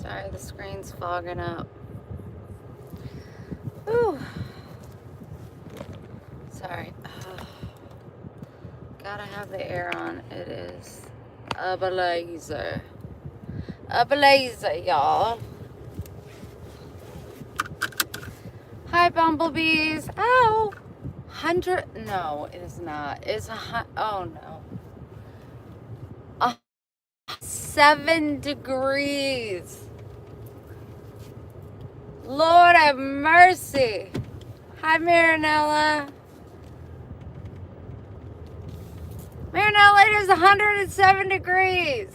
Sorry, the screen's fogging up. Ooh. Sorry. Gotta have the air on. It is a blazer. A blazer, y'all. Hi, bumblebees. Ow. 100. No, it is not. It's oh no. 7 degrees. Lord have mercy. Hi, Marinella. Marinella, it is 107 degrees.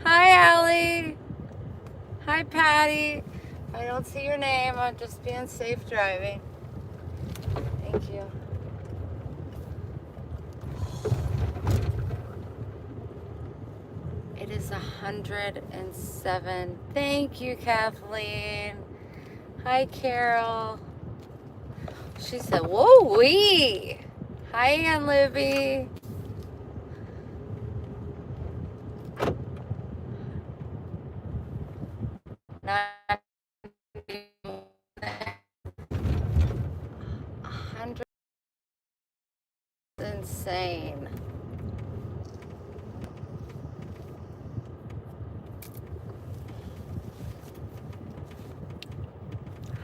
Hi, Allie. Hi, Patty. I don't see your name. I'm just being safe driving. Thank you. It is 107. Thank you, Kathleen. Hi, Carol. She said, whoa-wee. Hi, Aunt Libby. Insane.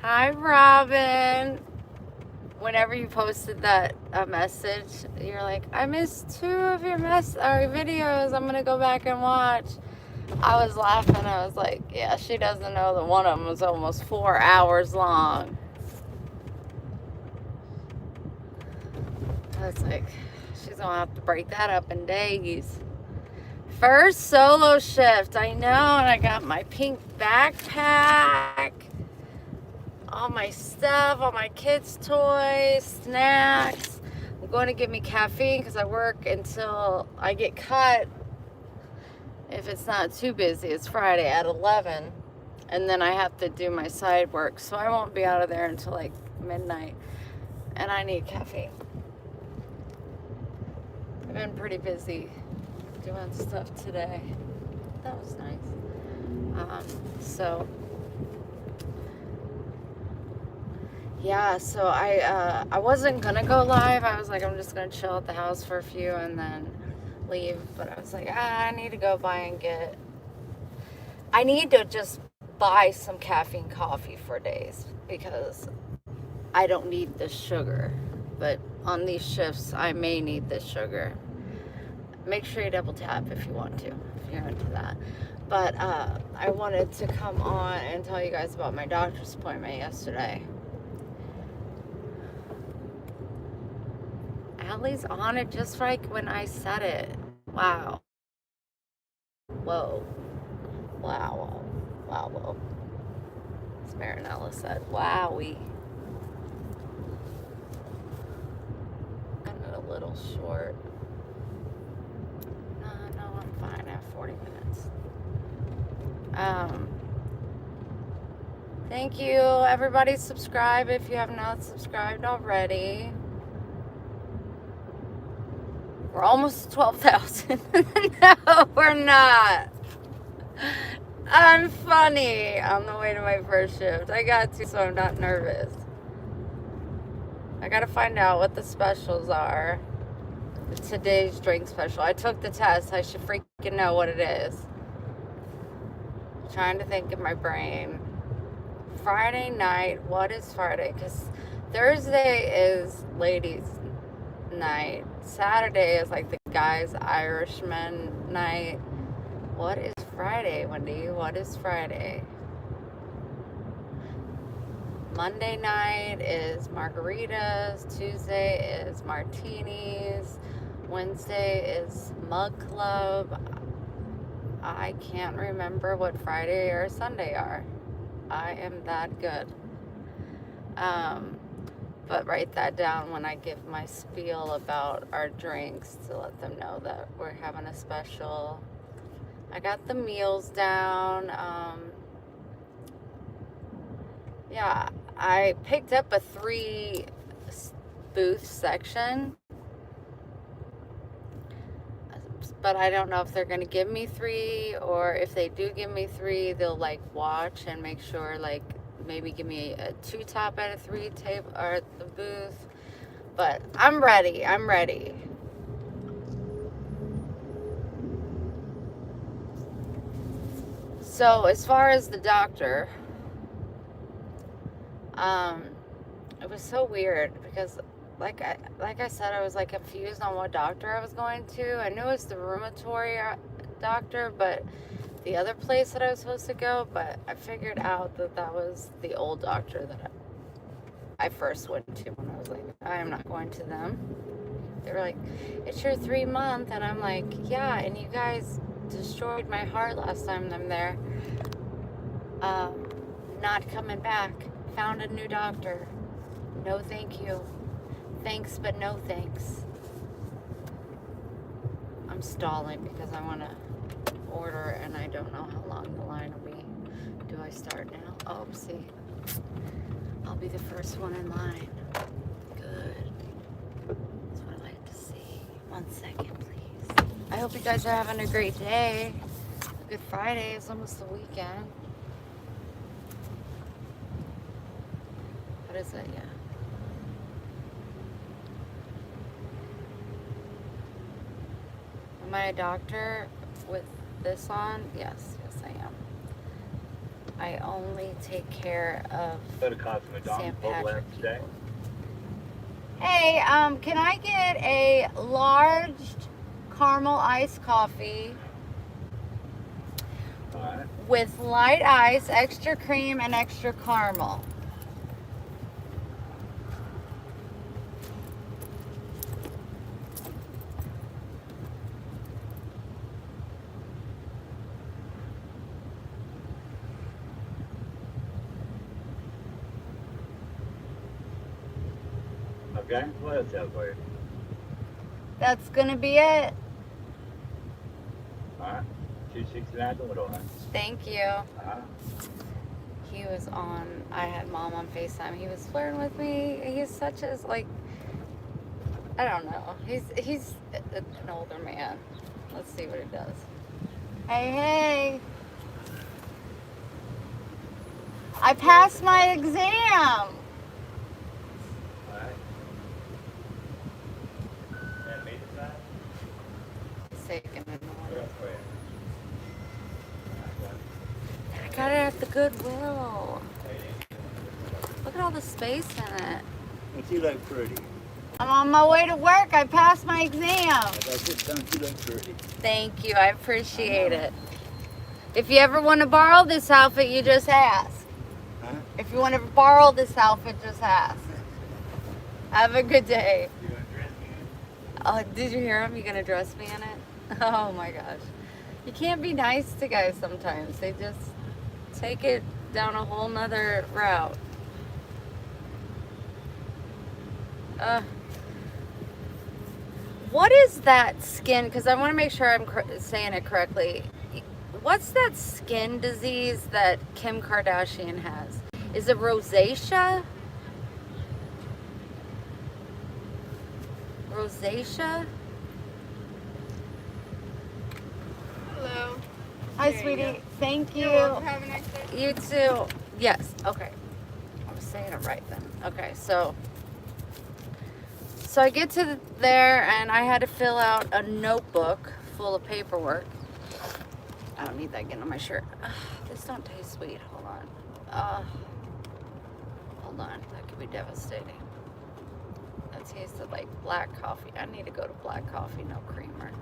Hi, Robin. Whenever you posted that message, you're like, I missed 2 of your videos. I'm gonna go back and watch. I was laughing. I was like, yeah, she doesn't know that one of them was almost 4 hours long. I was like, she's gonna have to break that up in days. First solo shift, I know, and I got my pink backpack, all my stuff, all my kids' toys, snacks. I'm going to get me caffeine because I work until I get cut. If it's not too busy, it's Friday at 11, and then I have to do my side work, so I won't be out of there until like midnight, and I need caffeine. I've been pretty busy doing stuff today. That was nice. So I wasn't gonna go live. I was like, I'm just gonna chill at the house for a few and then leave. But I was like, I need to go I need to just buy some caffeine coffee for days because I don't need the sugar. But on these shifts, I may need this sugar. Make sure you double tap if you want to, if you're into that. But I wanted to come on and tell you guys about my doctor's appointment yesterday. Allie's on it just right when I said it. Wow. Whoa. Wow. Wow. Whoa. As Marinella said, wowie. I'm a little short. No, I'm fine. I have 40 minutes. Thank you. Everybody subscribe if you have not subscribed already. We're almost 12,000. No, we're not. I'm funny on the way to my first shift. I got to, so I'm not nervous. I gotta find out what the specials are. Today's drink special. I took the test. I should freaking know what it is. Trying to think in my brain. Friday night. What is Friday? Because Thursday is ladies' night. Saturday is like the guys' Irishman night. What is Friday, Wendy? What is Friday? Monday night is margaritas. Tuesday is martinis. Wednesday is mug club. I can't remember what Friday or Sunday are. I am that good. But write that down when I give my spiel about our drinks to let them know that we're having a special. I got the meals down. Yeah, I picked up a 3 booth section. but I don't know if they're gonna give me 3, or if they do give me 3, they'll like watch and make sure, like maybe give me a 2 top out of 3 table or at the booth. But I'm ready. I'm ready. So as far as the doctor, it was so weird because like I said, I was like confused on what doctor I was going to. I knew it was the rheumatoid doctor, but the other place that I was supposed to go, but I figured out that that was the old doctor that I first went to when I was like, I am not going to them. They were like, it's your 3-month, and I'm like, yeah, and you guys destroyed my heart last time I'm there. Not coming back. Found a new doctor. No thank you. Thanks, but no thanks. I'm stalling because I want to order, and I don't know how long the line will be. Do I start now? Oh, see. I'll be the first one in line. Good. That's what I like to see. 1 second, please. I hope you guys are having a great day. Good Friday. It's almost the weekend. What is it? Yeah. Am I a doctor with this on? Yes, I am. I only take care of St. Patrick people. Hey, can I get a large caramel iced coffee with light ice, extra cream, and extra caramel? Okay, what else have for you? That's gonna be it. Alright, 269 to what? Thank you. He was on, I had mom on FaceTime. He was flirting with me. He's such a, like, I don't know. He's an older man. Let's see what he does. Hey. I passed my exam. I got it at the Goodwill. Look at all the space in it. Don't you look pretty? I'm on my way to work. I passed my exam. Don't you look pretty? Thank you. I appreciate it. If you ever want to borrow this outfit, you just ask. Huh? If you want to borrow this outfit, just ask. Have a good day. You gonna dress me in? Oh, did you hear him? You gonna dress me in it? Oh my gosh. You can't be nice to guys sometimes. They just take it down a whole nother route. What is that skin? Because I want to make sure I'm saying it correctly. What's that skin disease that Kim Kardashian has? Is it rosacea? Rosacea? Hello. Hi, There sweetie. you go. Thank you. You're welcome. Have a nice day. You too. Yes. Okay. I was saying it right then. Okay. So I get to there, and I had to fill out a notebook full of paperwork. I don't need that getting on my shirt. This don't taste sweet. Hold on. Hold on. That could be devastating. That tasted like black coffee. I need to go to black coffee, no creamer.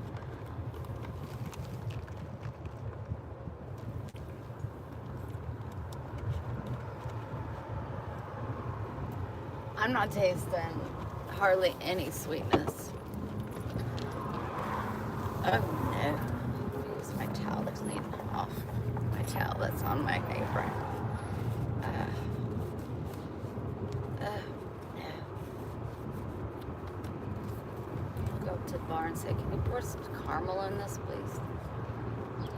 I'm not tasting hardly any sweetness. Oh no. Use my towel to clean off my towel that's on my apron. No. I'll go up to the bar and say, can you pour some caramel in this, please?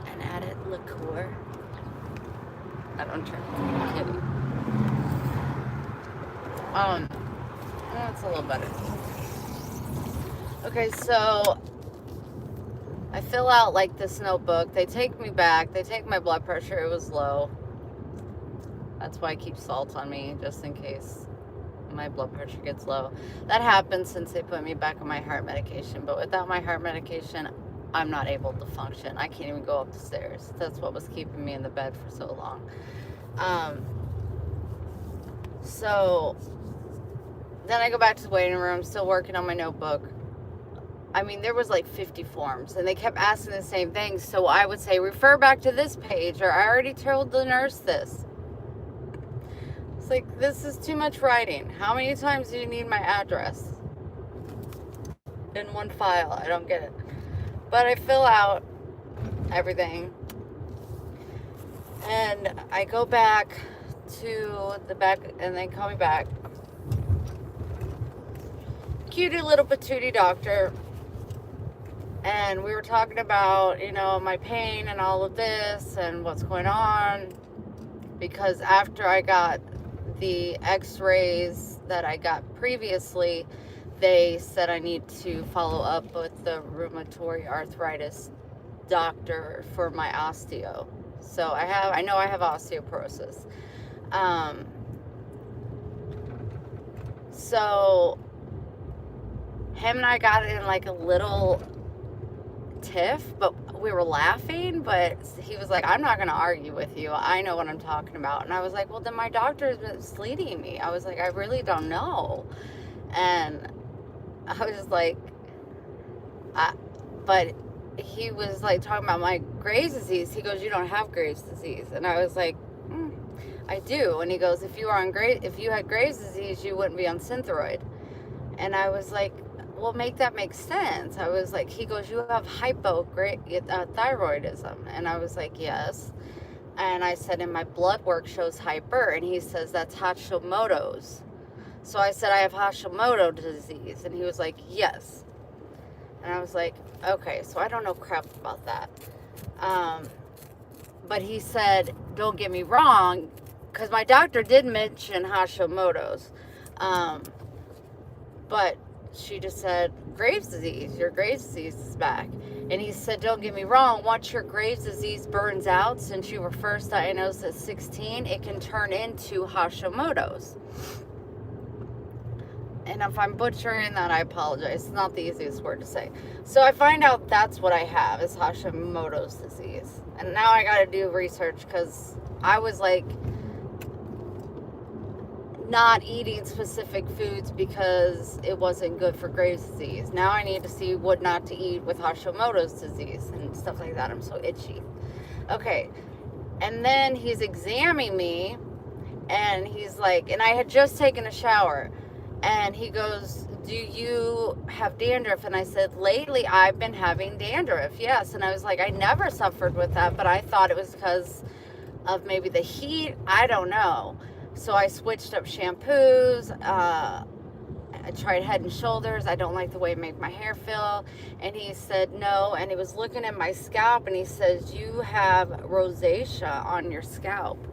And add it liqueur. I don't drink. I'm kidding. That's a little better. Okay, so I fill out like this notebook. They take me back. They take my blood pressure. It was low. That's why I keep salt on me, just in case my blood pressure gets low. That happened since they put me back on my heart medication. But without my heart medication, I'm not able to function. I can't even go up the stairs. That's what was keeping me in the bed for so long. So then I go back to the waiting room, still working on my notebook. I mean, there was like 50 forms, and they kept asking the same thing. So I would say, refer back to this page, or I already told the nurse this. It's like, this is too much writing. How many times do you need my address in one file? I don't get it. But I fill out everything, and I go back to the back, and they call me back. Cutie little patootie doctor. And we were talking about, you know, my pain and all of this and what's going on. Because after I got the x-rays that I got previously, they said I need to follow up with the rheumatoid arthritis doctor for my osteo. So I know I have osteoporosis. So him and I got in like a little tiff, but we were laughing, but he was like, I'm not going to argue with you. I know what I'm talking about. And I was like, well, then my doctor is misleading me. I was like, I really don't know. And I was like, but he was like talking about my Graves' disease. He goes, you don't have Graves' disease. And I was like, I do. And he goes, if you had Graves' disease, you wouldn't be on Synthroid. And I was like, well, make that make sense. I was like, he goes, you have hypothyroidism. And I was like, yes. And I said, and my blood work shows hyper. And he says, that's Hashimoto's. So I said, I have Hashimoto disease. And he was like, yes. And I was like, okay, so I don't know crap about that. But he said, don't get me wrong, because my doctor did mention Hashimoto's. But she just said, Graves' disease, your Graves' disease is back. And he said, don't get me wrong, once your Graves' disease burns out, since you were first diagnosed at 16, it can turn into Hashimoto's. And if I'm butchering that, I apologize. It's not the easiest word to say. So I find out that's what I have, is Hashimoto's disease. And now I got to do research, because I was like not eating specific foods because it wasn't good for Graves' disease. Now I need to see what not to eat with Hashimoto's disease and stuff like that. I'm so itchy. Okay. And then he's examining me, and he's like, and I had just taken a shower, and he goes, do you have dandruff? And I said, lately I've been having dandruff. Yes. And I was like, I never suffered with that, but I thought it was because of maybe the heat. I don't know. So I switched up shampoos. I tried Head and Shoulders. I don't like the way it made my hair feel. And he said no. And he was looking at my scalp, and he says, you have rosacea on your scalp.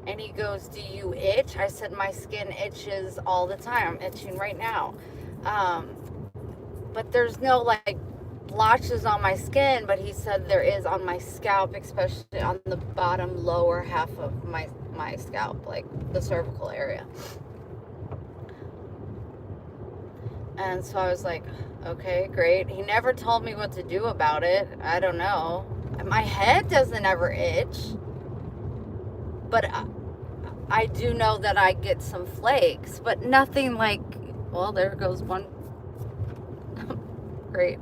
And he goes, do you itch? I said, my skin itches all the time. I'm itching right now. But there's no like blotches on my skin, but he said there is on my scalp, especially on the bottom lower half of my scalp, like the cervical area. And so I was like, okay, great. He never told me what to do about it. I don't know. My head doesn't ever itch, but I do know that I get some flakes, but nothing like, well, there goes one. Great.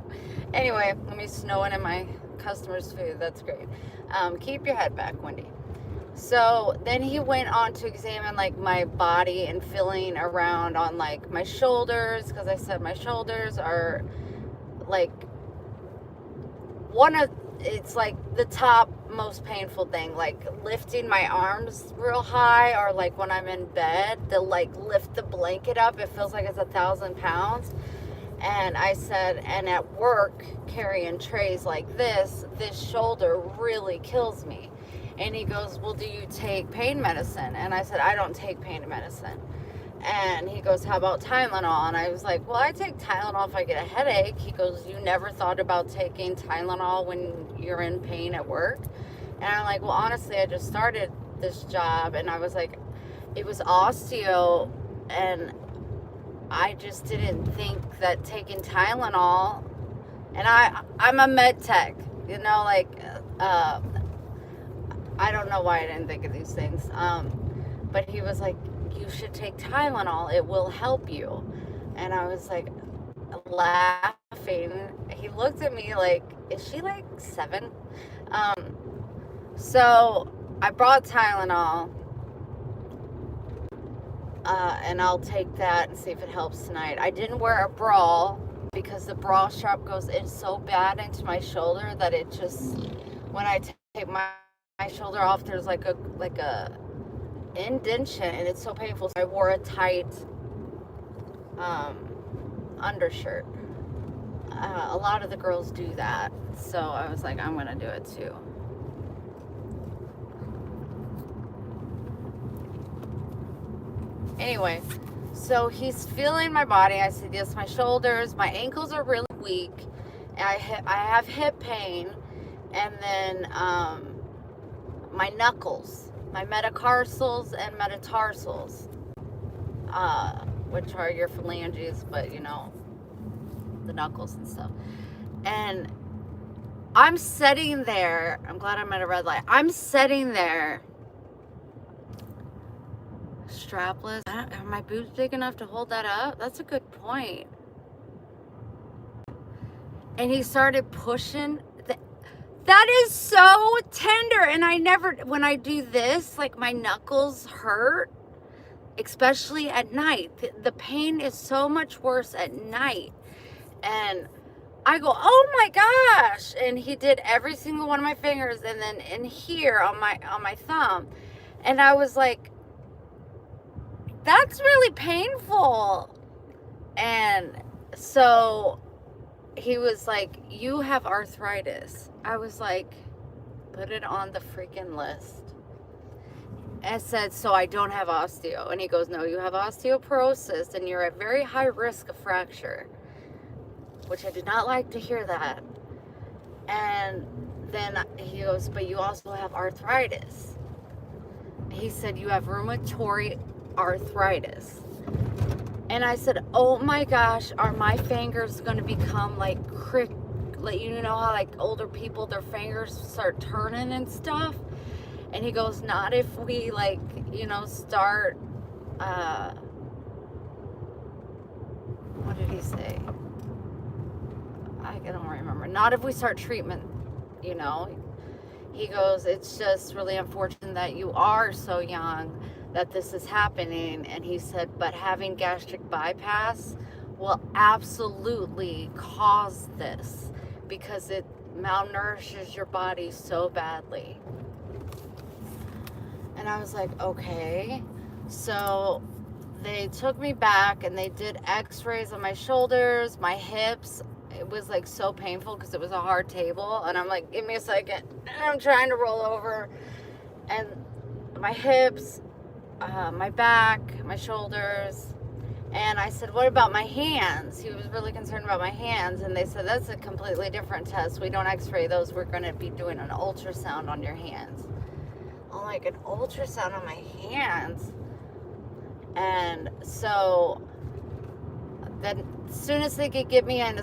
Anyway, let me snowing in my customers' food. That's great. Keep your head back, Wendy. So then he went on to examine like my body and feeling around on like my shoulders, because I said my shoulders are like it's like the top most painful thing, like lifting my arms real high, or like when I'm in bed, to like lift the blanket up, it feels like it's 1,000 pounds. And I said, and at work, carrying trays like this shoulder really kills me. And he goes, well, do you take pain medicine? And I said, I don't take pain medicine. And he goes, how about Tylenol? And I was like, well, I take Tylenol if I get a headache. He goes, you never thought about taking Tylenol when you're in pain at work? And I'm like, well, honestly, I just started this job. And I was like, it was osteo. And I just didn't think that taking Tylenol, and I'm a med tech, you know, like, I don't know why I didn't think of these things. But he was like, you should take Tylenol. It will help you. And I was like laughing. He looked at me like, is she like 7? So I brought Tylenol. And I'll take that and see if it helps tonight. I didn't wear a bra because the bra strap goes in so bad into my shoulder that it just, when I take my shoulder off, there's like a indentation, and it's so painful. So I wore a tight undershirt. A lot of the girls do that, so I was like, I'm gonna do it too. Anyway, so he's feeling my body. I said, yes, my shoulders, my ankles are really weak. I have hip pain, and then my knuckles, my metatarsals and metatarsals, which are your phalanges, but you know, the knuckles and stuff. And I'm sitting there. I'm glad I'm at a red light. I'm sitting there strapless. Are my boobs big enough to hold that up? That's a good point. And he started pushing. That is so tender. And I never, when I do this, like my knuckles hurt, especially at night. The pain is so much worse at night. And I go, oh my gosh. And he did every single one of my fingers, and then in here on my thumb. And I was like, that's really painful. And so he was like, you have arthritis. I was like, put it on the freaking list. I said, so I don't have osteo. And he goes, no, you have osteoporosis, and you're at very high risk of fracture. Which I did not like to hear that. And then he goes, but you also have arthritis. He said, you have rheumatoid arthritis. And I said, oh my gosh, are my fingers going to become like you know how like older people, their fingers start turning and stuff? And he goes, not if we like, you know, start, what did he say? I don't remember. Not if we start treatment, you know. He goes, it's just really unfortunate that you are so young that this is happening. And he said, but having gastric bypass will absolutely cause this because it malnourishes your body so badly. And I was like, okay. So they took me back and they did x-rays on my shoulders, my hips. It was like so painful because it was a hard table. And I'm like, give me a second. And I'm trying to roll over. And my hips, my back, my shoulders. And I said, what about my hands? He was really concerned about my hands. And they said, that's a completely different test. We don't x-ray those. We're going to be doing an ultrasound on your hands. I'm like, an ultrasound on my hands? And so then as soon as they could get me in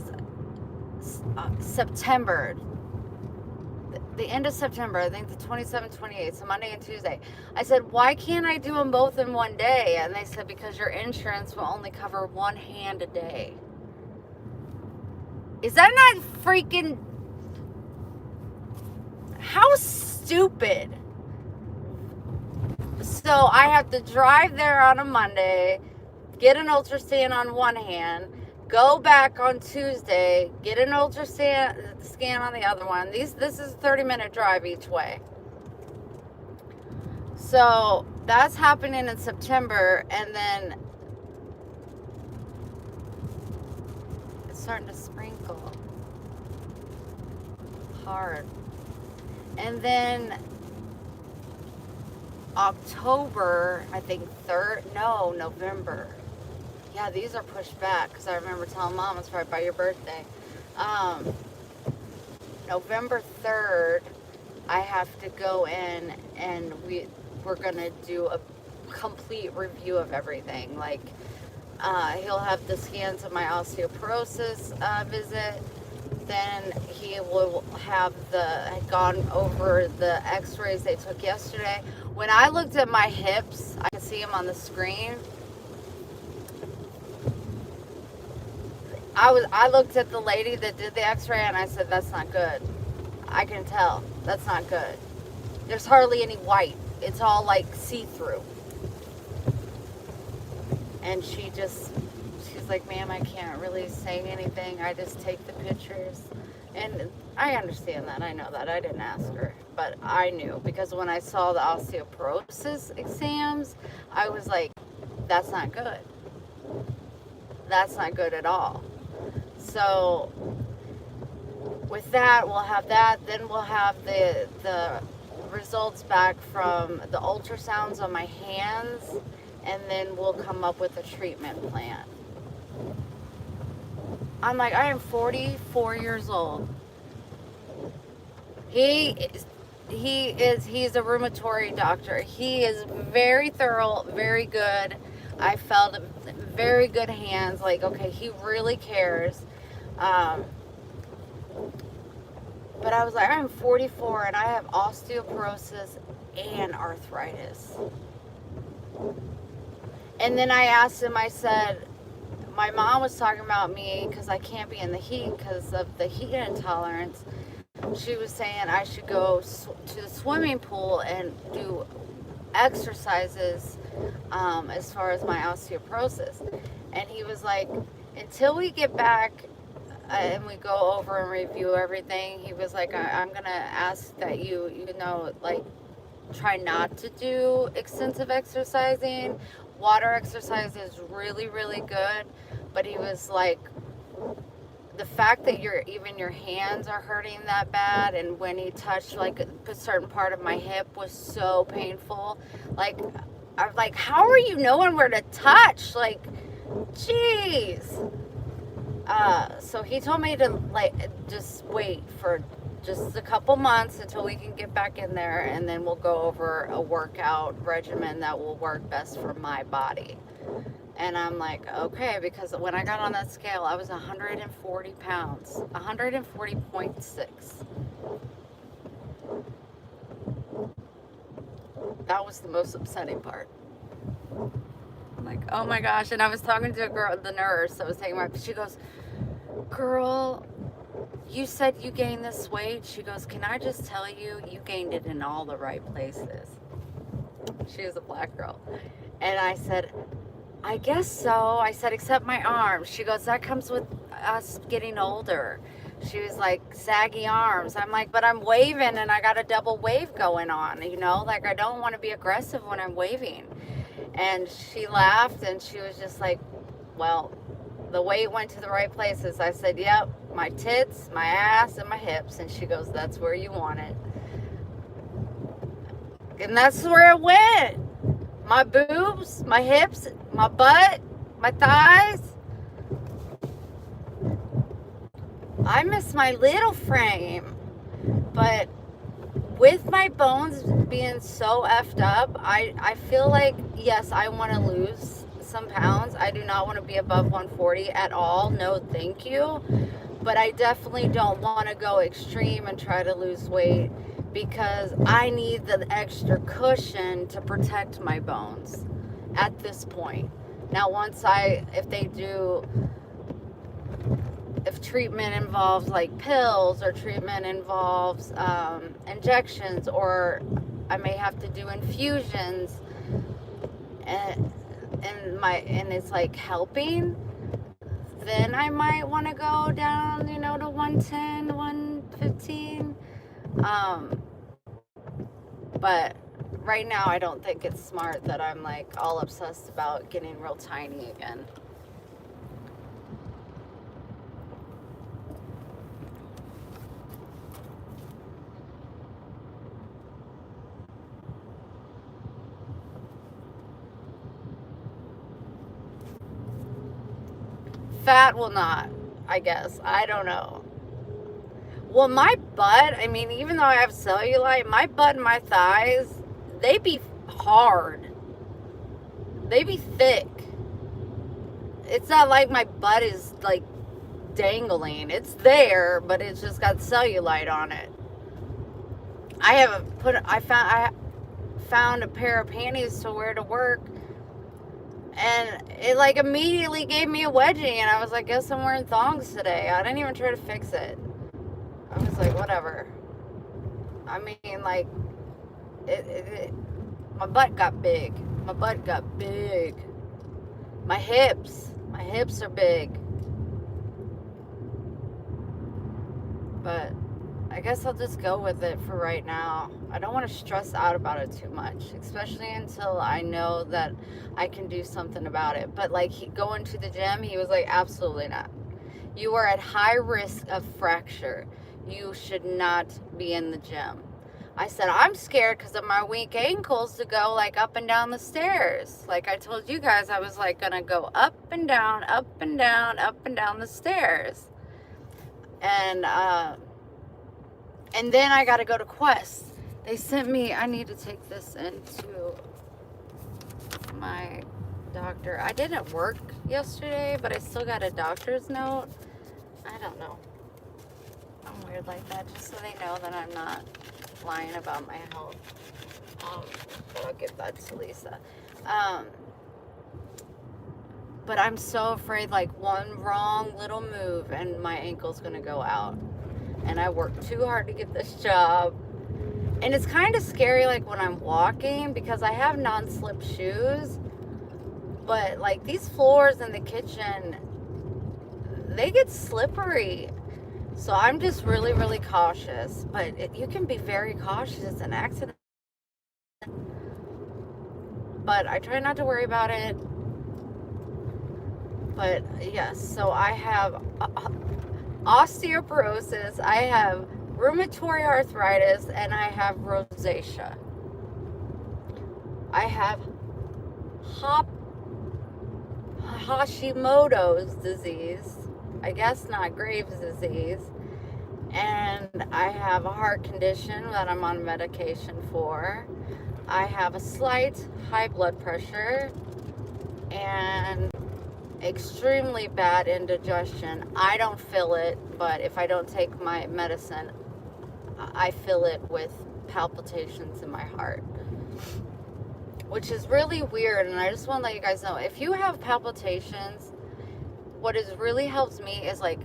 September, the end of September, I think the 27th, 28th, so Monday and Tuesday, I said, why can't I do them both in one day? And they said, because your insurance will only cover one hand a day. Is that not freaking, how stupid? So I have to drive there on a Monday, get an ultrasound on one hand, go back on Tuesday, get an ultrasound scan on the other one. This is a 30-minute drive each way. So that's happening in September, and then it's starting to sprinkle hard. And then October, I think November. Yeah, these are pushed back because I remember telling Mom it's right by your birthday. Um, November 3rd, I have to go in and we're gonna do a complete review of everything. Like, he'll have the scans of my osteoporosis visit. Then he will have gone over the x-rays they took yesterday. When I looked at my hips, I can see them on the screen. I looked at the lady that did the x-ray and I said, that's not good. I can tell. That's not good. There's hardly any white. It's all like see-through. And she's like, ma'am, I can't really say anything. I just take the pictures. And I understand that. I know that. I didn't ask her. But I knew. Because when I saw the osteoporosis exams, I was like, that's not good. That's not good at all. So with that, we'll have that. Then we'll have the results back from the ultrasounds on my hands. And then we'll come up with a treatment plan. I'm like, I am 44 years old. He's a rheumatoid doctor. He is very thorough, very good. I felt very good hands. Like, okay, he really cares. But I was like, I'm 44 and I have osteoporosis and arthritis. And then I asked him, I said, my mom was talking about me because I can't be in the heat because of the heat intolerance. She was saying I should go to the swimming pool and do exercises as far as my osteoporosis. And he was like, until we get back and we go over and review everything, he was like, I'm going to ask that you like, try not to do extensive exercising. Water exercise is really, really good. But he was like, the fact that your hands are hurting that bad, and when he touched like a certain part of my hip was so painful. Like, I'm like, how are you knowing where to touch? Like, jeez. So he told me to like just wait for just a couple months until we can get back in there, and then we'll go over a workout regimen that will work best for my body. And I'm like, okay, because when I got on that scale, I was 140 pounds, 140.6. That was the most upsetting part. I'm like, oh my gosh. And I was talking to a girl, the nurse that was taking she goes, girl, you said you gained this weight. She goes, can I just tell you, you gained it in all the right places. She was a black girl. And I said, I guess so. I said, except my arms. She goes, that comes with us getting older. She was like, saggy arms. I'm like, but I'm waving and I got a double wave going on, you know? Like, I don't want to be aggressive when I'm waving. And she laughed and she was just like, well, the weight went to the right places. I said, yep, my tits, my ass, and my hips. And she goes, that's where you want it. And that's where it went. My boobs, my hips, my butt, my thighs. I miss my little frame. But with my bones being so effed up, I feel like, yes, I want to lose some pounds. I do not want to be above 140 at all. No, thank you. But I definitely don't want to go extreme and try to lose weight, because I need the extra cushion to protect my bones at this point. Now, if treatment involves like pills, or treatment involves injections, or I may have to do infusions, and it's like helping, then I might want to go down, to 110, 115. But right now, I don't think it's smart that I'm like all obsessed about getting real tiny again. fat will not, I guess. I don't know. Well, my butt, I mean, even though I have cellulite, my butt and my thighs, they be hard. They be thick. It's not like my butt is like dangling. It's there, but it's just got cellulite on it. I found a pair of panties to wear to work, and it like immediately gave me a wedgie, and I was like, guess I'm wearing thongs today. I didn't even try to fix it. I was like, whatever. I mean, like, my butt got big. My butt got big. My hips are big. But I guess I'll just go with it for right now. I don't want to stress out about it too much, especially until I know that I can do something about it. But like going to the gym, he was like, absolutely not. You are at high risk of fracture. You should not be in the gym. I said, I'm scared because of my weak ankles to go like up and down the stairs. Like I told you guys, I was like gonna go up and down, up and down, up and down the stairs. And then I got to go to Quest. They sent me, I need to take this into my doctor. I didn't work yesterday, but I still got a doctor's note. I don't know. I'm weird like that, just so they know that I'm not lying about my health. But I'll give that to Lisa. But I'm so afraid like one wrong little move and my ankle's gonna go out. And I worked too hard to get this job. And it's kind of scary like when I'm walking because I have non-slip shoes. But like these floors in the kitchen, they get slippery. So I'm just really, really cautious. But you can be very cautious. It's an accident. But I try not to worry about it. But yes, so I have osteoporosis, I have rheumatoid arthritis, and I have rosacea. I have Hashimoto's disease, I guess not Graves' disease, and I have a heart condition that I'm on medication for. I have a slight high blood pressure and extremely bad indigestion. I don't feel it, but if I don't take my medicine, I feel it with palpitations in my heart, which is really weird. And I just want to let you guys know, if you have palpitations, what is really helps me is like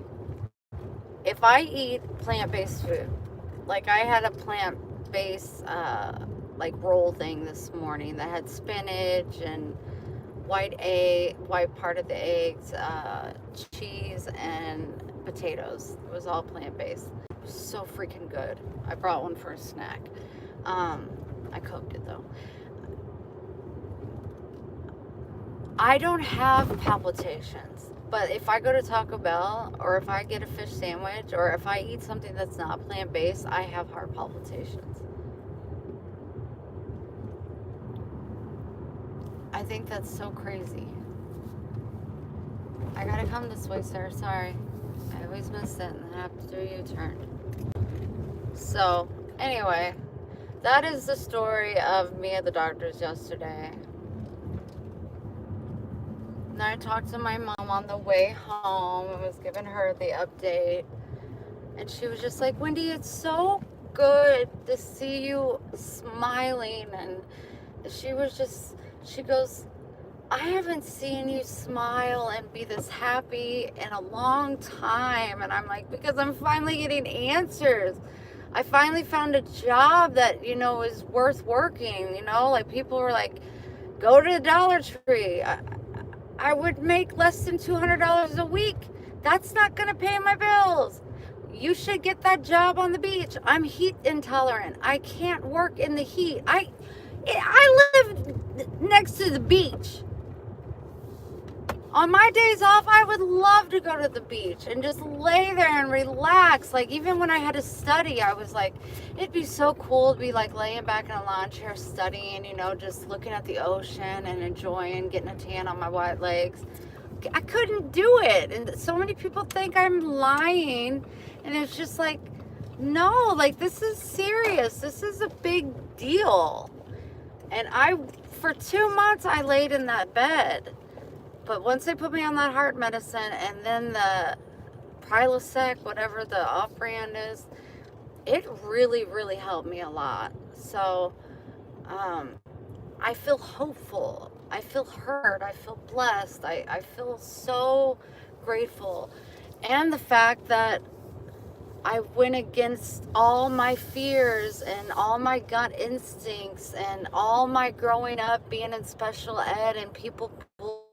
if I eat plant-based food. Like I had a plant-based like roll thing this morning that had spinach and white part of the eggs, cheese, and potatoes. It was all plant-based. It was so freaking good. I brought one for a snack. I cooked it though. I don't have palpitations, but if I go to Taco Bell or if I get a fish sandwich or if I eat something that's not plant-based, I have heart palpitations. I think that's so crazy. I gotta come this way, sir. Sorry. I always miss it and I have to do a U-turn. So, anyway, that is the story of me at the doctor's yesterday. And I talked to my mom on the way home and was giving her the update. And she was just like, Wendy, it's so good to see you smiling. And she goes, I haven't seen you smile and be this happy in a long time. And I'm like, because I'm finally getting answers. I finally found a job that, is worth working. Like people were like, go to the Dollar Tree. I would make less than $200 a week. That's not going to pay my bills. You should get that job on the beach. I'm heat intolerant. I can't work in the heat. I live next to the beach. On my days off, I would love to go to the beach and just lay there and relax. Like, even when I had to study, I was like, it'd be so cool to be like laying back in a lawn chair studying, just looking at the ocean and enjoying getting a tan on my white legs. I couldn't do it. And so many people think I'm lying. And it's just like, no, like, this is serious. This is a big deal. And for 2 months, I laid in that bed. But once they put me on that heart medicine and then the Prilosec, whatever the off-brand is, it really, really helped me a lot. So, I feel hopeful. I feel heard. I feel blessed. I feel so grateful. And the fact that I went against all my fears and all my gut instincts and all my growing up being in special ed and people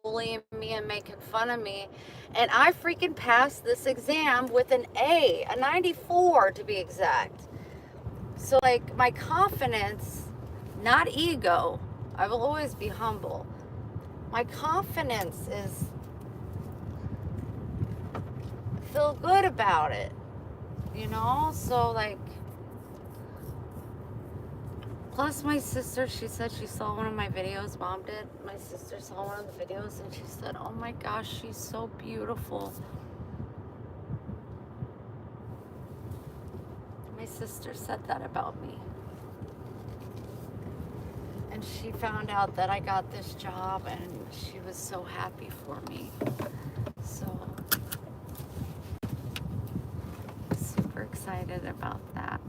bullying me and making fun of me. And I freaking passed this exam with an A, a 94 to be exact. So, like, my confidence, not ego, I will always be humble. My confidence is, I feel good about it, you know? So, like, plus my sister, she said she saw one of my videos, Mom did. My sister saw one of the videos and she said, oh my gosh, she's so beautiful. My sister said that about me. And she found out that I got this job and she was so happy for me. So, I'm super excited about that.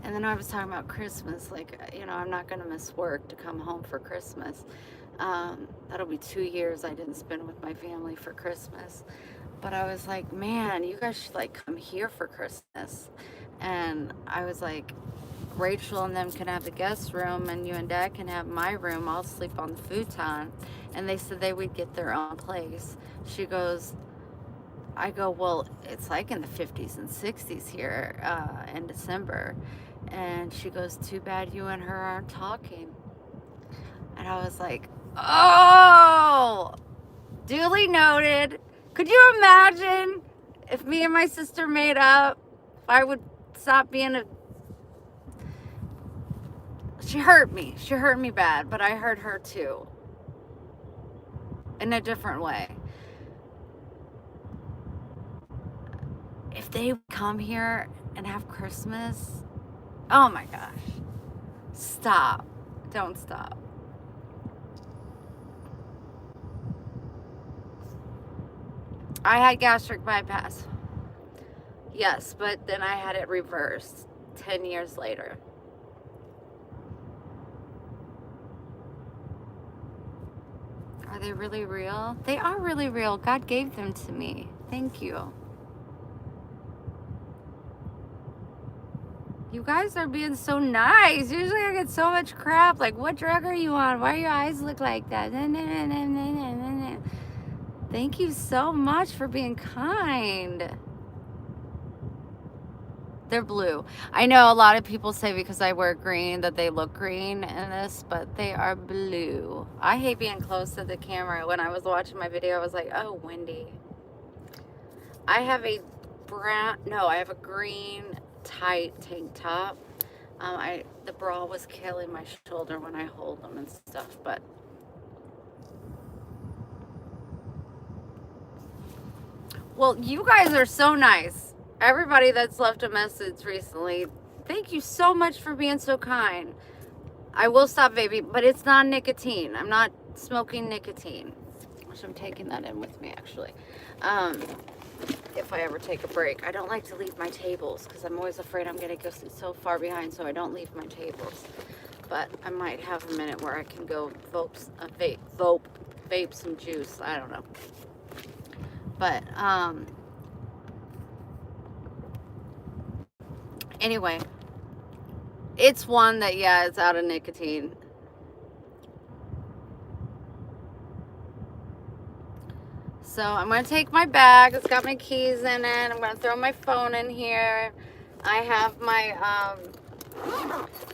And then I was talking about Christmas, like, you know, I'm not going to miss work to come home for Christmas. That'll be 2 years I didn't spend with my family for Christmas. But I was like, man, you guys should, like, come here for Christmas. And I was like, Rachel and them can have the guest room and you and Dad can have my room. I'll sleep on the futon. And they said they would get their own place. She goes, I go, well, it's like in the 50s and 60s here in December. And she goes, too bad you and her aren't talking. And I was like, oh, duly noted. Could you imagine if me and my sister made up? If I would stop being a... She hurt me. She hurt me bad, but I hurt her too. In a different way. If they come here and have Christmas, oh my gosh. Stop. Don't stop. I had gastric bypass. Yes, but then I had it reversed 10 years later. Are they really real? They are really real. God gave them to me. Thank you. You guys are being so nice. Usually I get so much crap. Like, what drug are you on? Why do your eyes look like that? Thank you so much for being kind. They're blue. I know a lot of people say because I wear green that they look green in this, but they are blue. I hate being close to the camera. When I was watching my video, I was like, oh, windy. I have a I have a green tight tank top. The bra was killing my shoulder when I hold them and stuff, but well, you guys are so nice. Everybody that's left a message recently, thank you so much for being so kind. I will stop vaping, but it's not nicotine. I'm not smoking nicotine. Which I'm taking that in with me, actually. If I ever take a break. I don't like to leave my tables because I'm always afraid I'm going to go so far behind, so I don't leave my tables. But I might have a minute where I can go vape some juice. I don't know. But, anyway, it's one that, yeah, it's out of nicotine. So I'm going to take my bag. It's got my keys in it. I'm going to throw my phone in here. I have my,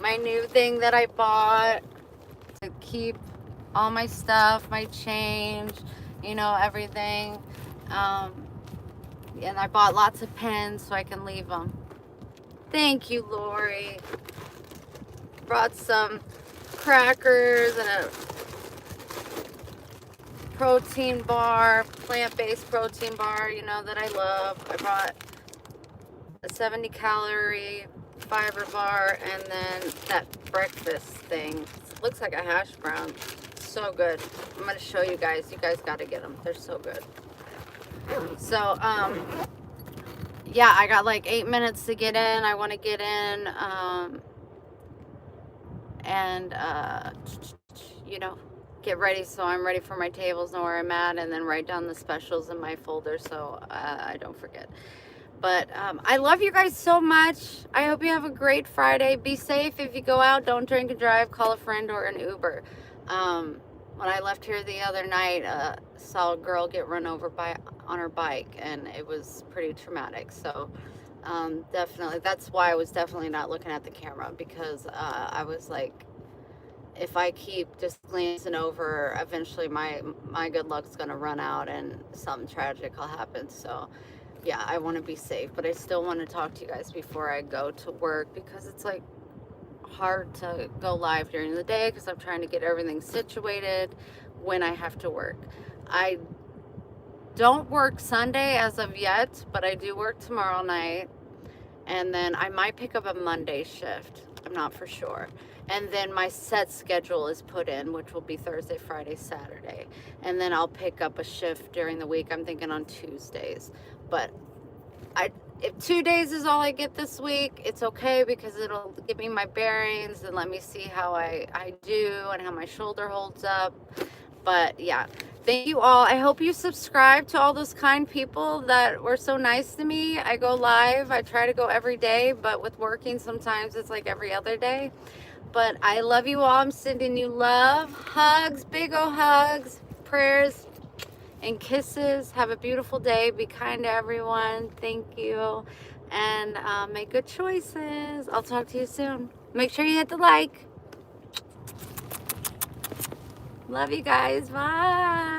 my new thing that I bought to keep all my stuff, my change, you know, everything. And I bought lots of pens so I can leave them. Thank you, Lori. Brought some crackers and protein bar, plant-based protein bar, you know, that I love. I brought a 70 calorie fiber bar and then that breakfast thing. It looks like a hash brown. So good. I'm going to show you guys. You guys got to get them. They're so good. So, yeah, I got like 8 minutes to get in. I want to get in, and, you know, get ready so I'm ready for my tables, know where I'm at, and then write down the specials in my folder so I don't forget. But I love you guys so much. I hope you have a great Friday. Be safe if you go out. Don't drink and drive. Call a friend or an Uber. When I left here the other night, saw a girl get run over on her bike, and it was pretty traumatic. So definitely, that's why I was definitely not looking at the camera, because I was like, if I keep just glancing over, eventually my good luck's gonna run out and something tragic will happen. So yeah, I want to be safe, but I still want to talk to you guys before I go to work, because it's like hard to go live during the day because I'm trying to get everything situated when I have to work. I don't work Sunday as of yet, but I do work tomorrow night, and then I might pick up a Monday shift. I'm not for sure. And then my set schedule is put in, which will be Thursday, Friday, Saturday. And then I'll pick up a shift during the week. I'm thinking on Tuesdays. But if 2 days is all I get this week, it's okay, because it'll give me my bearings and let me see how I do and how my shoulder holds up. But yeah, thank you all. I hope you subscribe to all those kind people that were so nice to me. I go live. I try to go every day, but with working, sometimes it's like every other day. But I love you all. I'm sending you love, hugs, big ol' hugs, prayers, and kisses. Have a beautiful day. Be kind to everyone. Thank you. And make good choices. I'll talk to you soon. Make sure you hit the like. Love you guys. Bye.